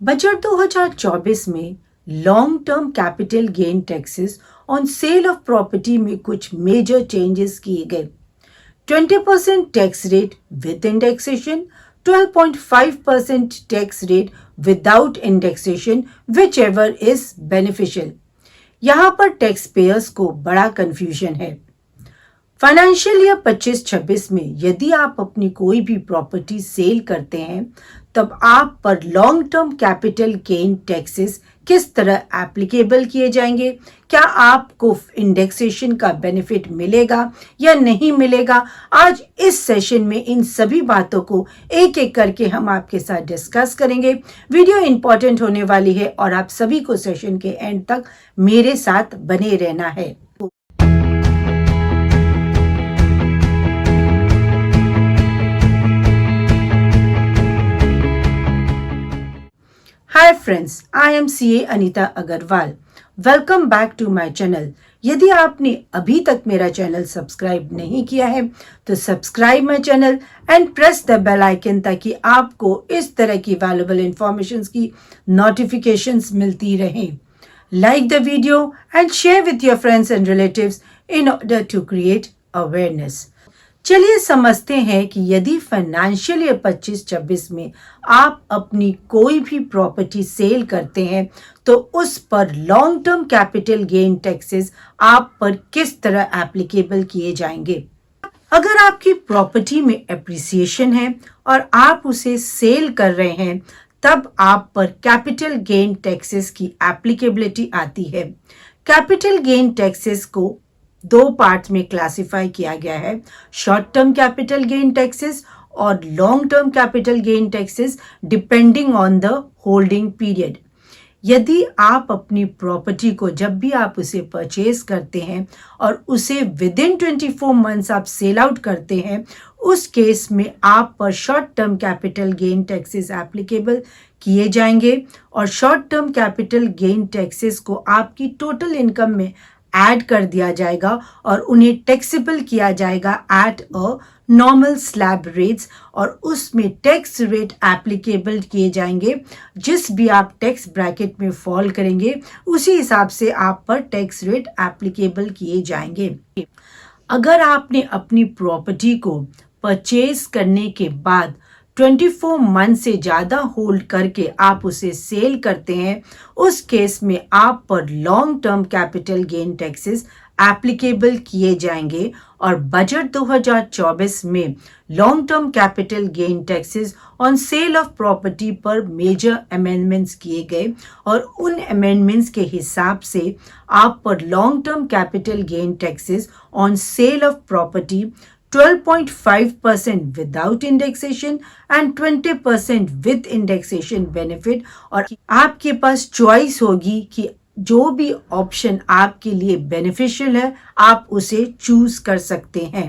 Budget 2024 में long term capital gain taxes on sale of property में कुछ major changes किए गए। 20% tax rate with indexation, 12.5% tax rate without indexation, which ever is beneficial. यहाँ पर tax payers को बड़ा कंफ्यूजन है। फाइनेंशियल ईयर 25-26 में यदि आप अपनी कोई भी प्रॉपर्टी सेल करते हैं तब आप पर long term capital gain taxes किस तरह एप्लीकेबल किए जाएंगे, क्या आपको इंडेक्सेशन का बेनिफिट मिलेगा या नहीं मिलेगा। आज इस सेशन में इन सभी बातों को एक एक करके हम आपके साथ डिस्कस करेंगे। वीडियो इंपॉर्टेंट होने वाली है और आप सभी को सेशन के एंड तक मेरे साथ बने रहना है। Hi friends, I am CA Anita Agarwal. Welcome back to my channel. यदि आपने अभी तक मेरा चैनल सब्सक्राइब नहीं किया है तो subscribe my channel and press the bell icon ताकि आपको इस तरह की वैल्यूएबल इंफॉर्मेशंस की नोटिफिकेशंस मिलती रहें। Like the video and share with your friends and relatives in order to create awareness. चलिए समझते हैं कि यदि फाइनेंशियल ईयर 25-26 में आप अपनी कोई भी प्रॉपर्टी सेल करते हैं तो उस पर long term capital gain taxes आप पर किस तरह एप्लीकेबल किए जाएंगे। अगर आपकी प्रॉपर्टी में एप्रिसिएशन है और आप उसे सेल कर रहे हैं तब आप पर कैपिटल गेन टैक्सेस की एप्लीकेबिलिटी आती है। कैपिटल गेन टैक्सेस को दो पार्ट में क्लासिफाई किया गया है, short term capital gain taxes और long term capital gain taxes depending on the holding period. यदि आप अपनी प्रॉपर्टी को जब भी आप उसे परचेज करते हैं और उसे विद इन 24 मंथ्स आप सेल आउट करते हैं, उस केस में आप पर short term capital gain taxes applicable किए जाएंगे और short term capital gain taxes को आपकी टोटल इनकम में ऐड कर दिया जाएगा और उन्हें टैक्सेबल किया जाएगा at a normal slab rates और उसमें टैक्स रेट एप्लीकेबल किए जाएंगे। जिस भी आप टैक्स ब्रैकेट में फॉल करेंगे उसी हिसाब से आप पर टैक्स रेट एप्लीकेबल किए जाएंगे। अगर आपने अपनी प्रॉपर्टी को परचेज करने के बाद 24 मंथ से ज़्यादा होल्ड करके आप उसे सेल करते हैं, उस केस में आप पर long term capital gain taxes applicable किए जाएंगे और बजट 2024 में long term capital gain taxes on sale of property पर मेजर अमेंडमेंट्स किए गए और उन अमेंडमेंट्स के हिसाब से आप पर long term capital gain taxes on sale of property 12.5% without indexation and 20% with indexation benefit. और आपके पास चॉइस होगी कि जो भी ऑप्शन आपके लिए बेनिफिशियल है आप उसे चूज कर सकते हैं।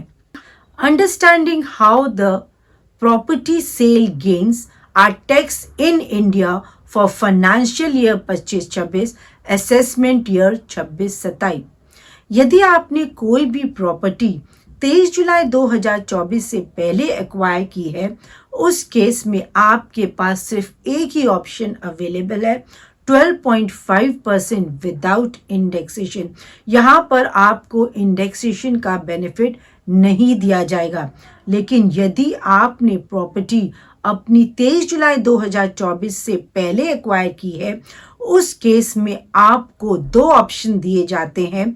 Understanding how the property sale gains are tax in India for financial year 25-26 assessment year 26-27। यदि आपने कोई भी प्रॉपर्टी 23 जुलाई 2024 से पहले एक्वायर की है, उस केस में आपके पास सिर्फ एक ही ऑप्शन अवेलेबल है, 12.5% विदाउट इंडेक्सेशन। यहाँ पर आपको इंडेक्सेशन का बेनिफिट नहीं दिया जाएगा। लेकिन यदि आपने प्रॉपर्टी अपनी 23 जुलाई 2024 से पहले एक्वायर की है, उस केस में आपको दो ऑप्शन दिए जाते हैं,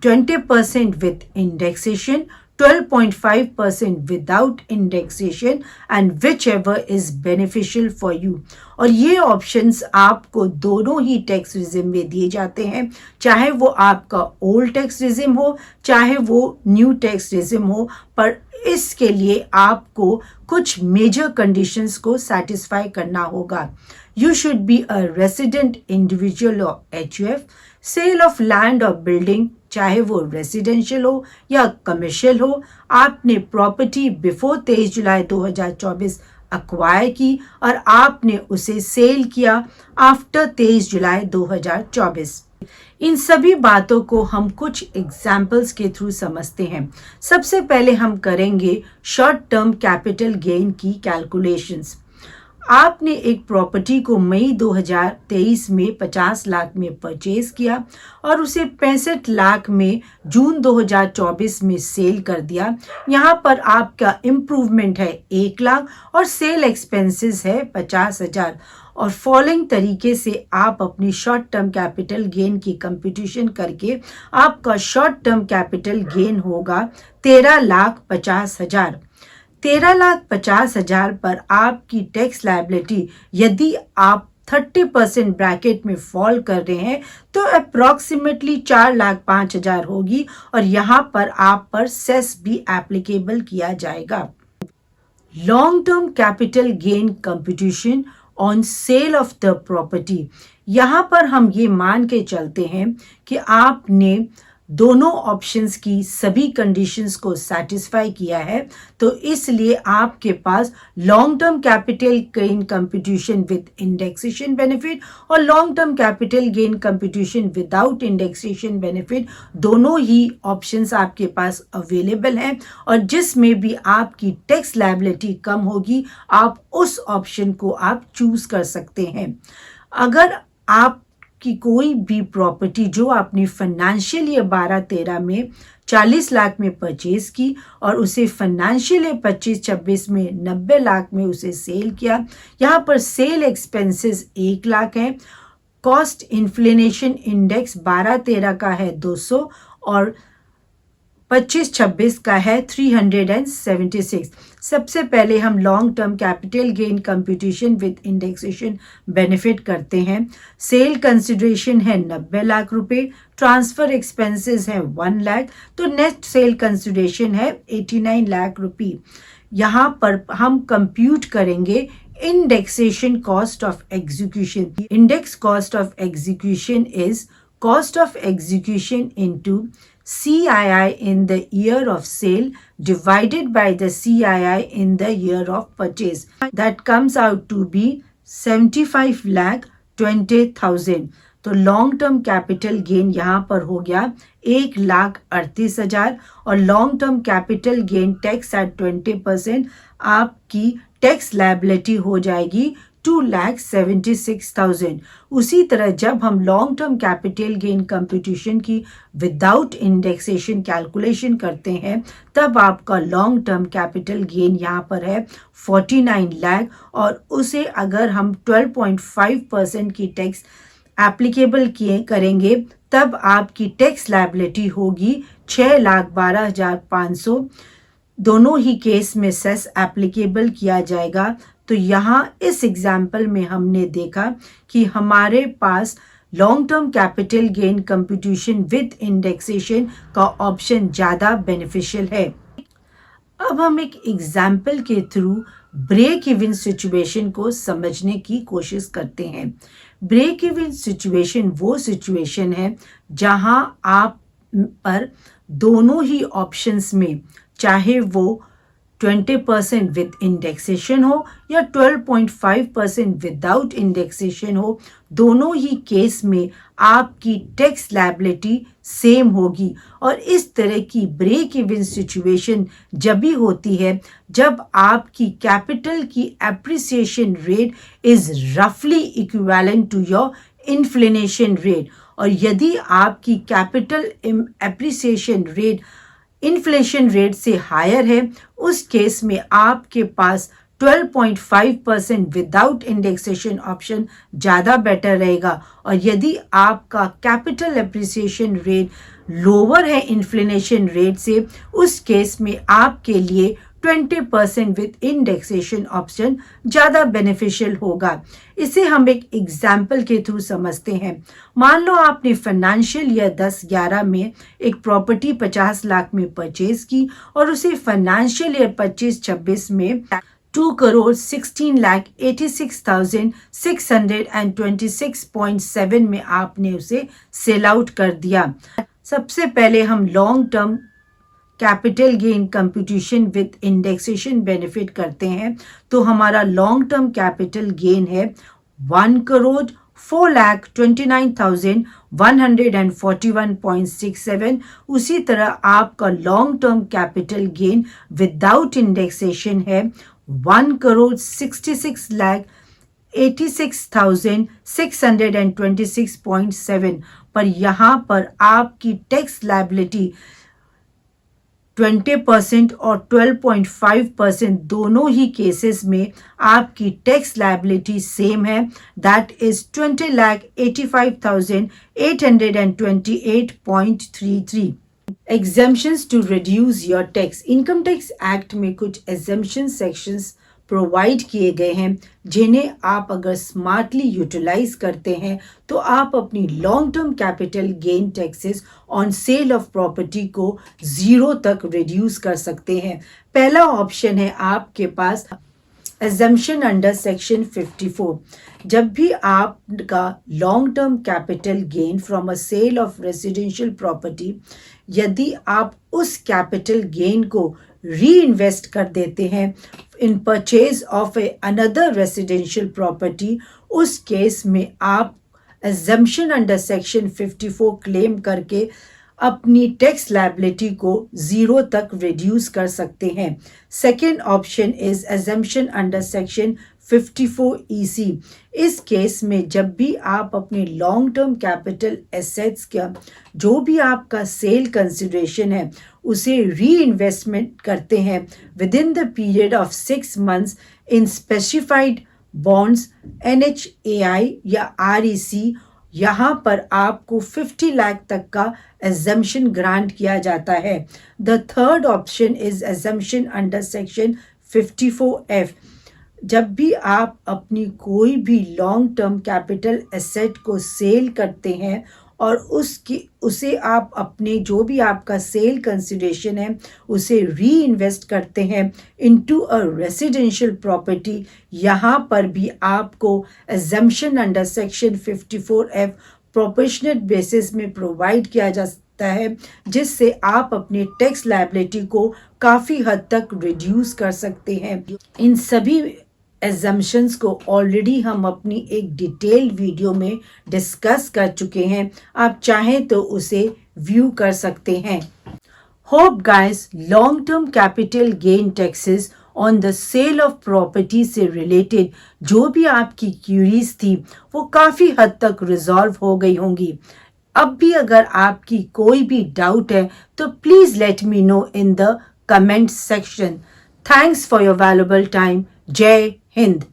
20% with indexation, 12.5% without indexation and whichever is beneficial for you। और ये ऑप्शंस आपको दोनों ही टैक्स रिजिम में दिए जाते हैं, चाहे वो आपका ओल्ड टैक्स रिजिम हो चाहे वो न्यू टैक्स रिजिम हो, पर इसके लिए आपको कुछ मेजर कंडीशंस को सेटिस्फाई करना होगा। You should be a resident individual or HUF, sale of land और बिल्डिंग चाहे वो रेजिडेंशियल हो या कमर्शियल हो, आपने प्रॉपर्टी बिफोर 23 जुलाई 2024 अक्वायर की और आपने उसे सेल किया आफ्टर 23 जुलाई 2024। इन सभी बातों को हम कुछ एग्जाम्पल्स के थ्रू समझते हैं। सबसे पहले हम करेंगे शॉर्ट टर्म कैपिटल गेन की कैलकुलेशंस। आपने एक प्रॉपर्टी को मई 2023 में 50 लाख में परचेज किया और उसे 65 लाख में जून 2024 में सेल कर दिया। यहाँ पर आपका इम्प्रूवमेंट है 1 लाख और सेल एक्सपेंसेस है 50,000। और फॉलोइंग तरीके से आप अपनी शॉर्ट टर्म कैपिटल गेन की कंप्यूटेशन करके आपका शॉर्ट टर्म कैपिटल गेन होगा 13,50,000। 13,50,000 पर आपकी टैक्स लायबिलिटी यदि आप 30% ब्रैकेट में फॉल कर रहे हैं तो अप्रॉक्सीमेटली 4,05,000 होगी और यहाँ पर आप पर सेस भी एप्लीकेबल किया जाएगा। Long term capital gain computation on sale of the property, यहाँ पर हम ये मान के चलते हैं कि आपने दोनों ऑप्शंस की सभी कंडीशंस को सेटिस्फाई किया है, तो इसलिए आपके पास long term capital gain computation with indexation benefit और long term capital gain computation without indexation benefit दोनों ही ऑप्शंस आपके पास अवेलेबल हैं और जिसमें भी आपकी टैक्स लायबिलिटी कम होगी आप उस ऑप्शन को आप चूज कर सकते हैं। अगर आप कि कोई भी प्रॉपर्टी जो आपने फाइनेंशियल ईयर 12-13 में 40 लाख में परचेज की और उसे फाइनेंशियल ईयर 25-26 में 90 लाख में उसे सेल किया, यहाँ पर सेल एक्सपेंसेस 1 लाख है, कॉस्ट इन्फ्लेशन इंडेक्स 12-13 का है 200 और 25-26 का है 376। सबसे पहले हम long term capital gain computation with indexation benefit करते हैं। सेल कंसिडरेशन है 90 लाख रुपए, ट्रांसफर एक्सपेंसेस है 1 लाख, तो नेट सेल कंसिडरेशन है 89 लाख रुपए। यहाँ पर हम कंप्यूट करेंगे indexation cost of execution. The index cost of execution is cost of execution into CII in the year of sale divided by the CII in the year of purchase. That comes out to be 75,20,000. तो long term capital gain यहाँ पर हो गया 1,38,000 और long term capital gain tax at 20% आपकी tax liability हो जाएगी 2,76,000। उसी तरह जब हम long term capital gain computation की विदाउट इंडेक्सेशन कैलकुलेशन करते हैं तब आपका लॉन्ग टर्म कैपिटल गेन यहाँ पर है 49 लाख और उसे अगर हम 12.5% की टैक्स एप्लीकेबल किए करेंगे तब आपकी टैक्स लायबिलिटी होगी 6,12,500। दोनों ही केस में सेस एप्लीकेबल किया जाएगा। तो यहाँ इस एग्जाम्पल में हमने देखा कि हमारे पास long term capital gain computation with indexation का ऑप्शन ज़्यादा बेनिफिशियल है। अब हम एक एग्जाम्पल के थ्रू ब्रेक इवन सिचुएशन को समझने की कोशिश करते हैं। ब्रेक इवन सिचुएशन वो सिचुएशन है जहां आप पर दोनों ही ऑप्शंस में चाहे वो 20% विद इंडेक्सेशन हो या 12.5% विदाउट इंडेक्सेशन हो, दोनों ही केस में आपकी टैक्स लायबिलिटी सेम होगी। और इस तरह की ब्रेक इवन सिचुएशन जब भी होती है जब आपकी कैपिटल की एप्रिसिएशन रेट इज रफली equivalent to your inflation rate और यदि आपकी capital appreciation rate inflation rate से हायर है उस केस में आपके पास 12.5% विदाउट इंडेक्सेशन ऑप्शन ज़्यादा बेटर रहेगा। और यदि आपका कैपिटल एप्रिसिएशन रेट लोअर है इन्फ्लेशन रेट से उस केस में आपके लिए 20% विद इंडेक्सेशन ऑप्शन ज़्यादा बेनिफिशियल होगा। इसे हम एक एग्जाम्पल के थ्रू समझते हैं। मान लो आपने फाइनेंशियल ईयर 10-11 में एक प्रॉपर्टी 50 लाख में परचेज की और उसे फाइनेंशियल ईयर 25-26 में 2,16,86,626.7 में आपने उसे सेल आउट कर दिया। सबसे पहले हम long term capital gain computation with indexation benefit करते हैं तो हमारा लॉन्ग टर्म कैपिटल गेन है 1,04,29,141.67। उसी तरह आपका long term capital gain without indexation है 1,66,86,626.7 पर यहाँ पर आपकी टैक्स लायबिलिटी 20% और 12.5% दोनों ही केसेस में आपकी टैक्स लायबिलिटी सेम है, that is 20,85,828.33। Exemptions to reduce your tax. Income tax act में कुछ एग्जेम्पशन सेक्शंस प्रोवाइड किए गए हैं जिन्हें आप अगर स्मार्टली यूटिलाइज करते हैं तो आप अपनी long term capital gain taxes on sale of property को 0 तक रिड्यूस कर सकते हैं। पहला ऑप्शन है आपके पास एग्जेम्पशन अंडर सेक्शन 54। जब भी आपका long term capital gain from a sale of residential property, यदि आप उस कैपिटल गेन को री इन्वेस्ट कर देते हैं in purchase of a another residential property, उस केस में आप एग्जेम्पशन अंडर सेक्शन 54 क्लेम करके अपनी टैक्स लायबिलिटी को 0 तक रिड्यूस कर सकते हैं। Second option is exemption under section 54 EC। इस केस में जब भी आप अपने लॉन्ग टर्म कैपिटल एसेट्स का जो भी आपका सेल कंसिडरेशन है उसे री इन्वेस्टमेंट करते हैं with in the period of 6 months in specified bonds, NHAI या REC, यहाँ पर आपको 50 लाख तक का एग्जेम्पशन ग्रांट किया जाता है। The third option is exemption under section 54F। जब भी आप अपनी कोई भी लॉन्ग टर्म कैपिटल एसेट को सेल करते हैं और उसे आप अपने जो भी आपका सेल कंसिडरेशन है उसे री इन्वेस्ट करते हैं इनटू अ रेसिडेंशियल प्रॉपर्टी, यहाँ पर भी आपको exemption under section 54F proportionate basis में प्रोवाइड किया जाता है, जिससे आप अपने टैक्स लायबिलिटी को काफ़ी हद तक रिड्यूस कर सकते हैं। इन सभी एग्जम्पशंस को ऑलरेडी हम अपनी एक डिटेल्ड वीडियो में डिस्कस कर चुके हैं, आप चाहें तो उसे व्यू कर सकते हैं। Hope guys long term capital gain taxes on the sale of property से रिलेटेड जो भी आपकी क्यूरीज थी वो काफ़ी हद तक रिजॉल्व हो गई होंगी। अब भी अगर आपकी कोई भी डाउट है तो please let me know in the comment section. Thanks for your valuable time. जय हिंद।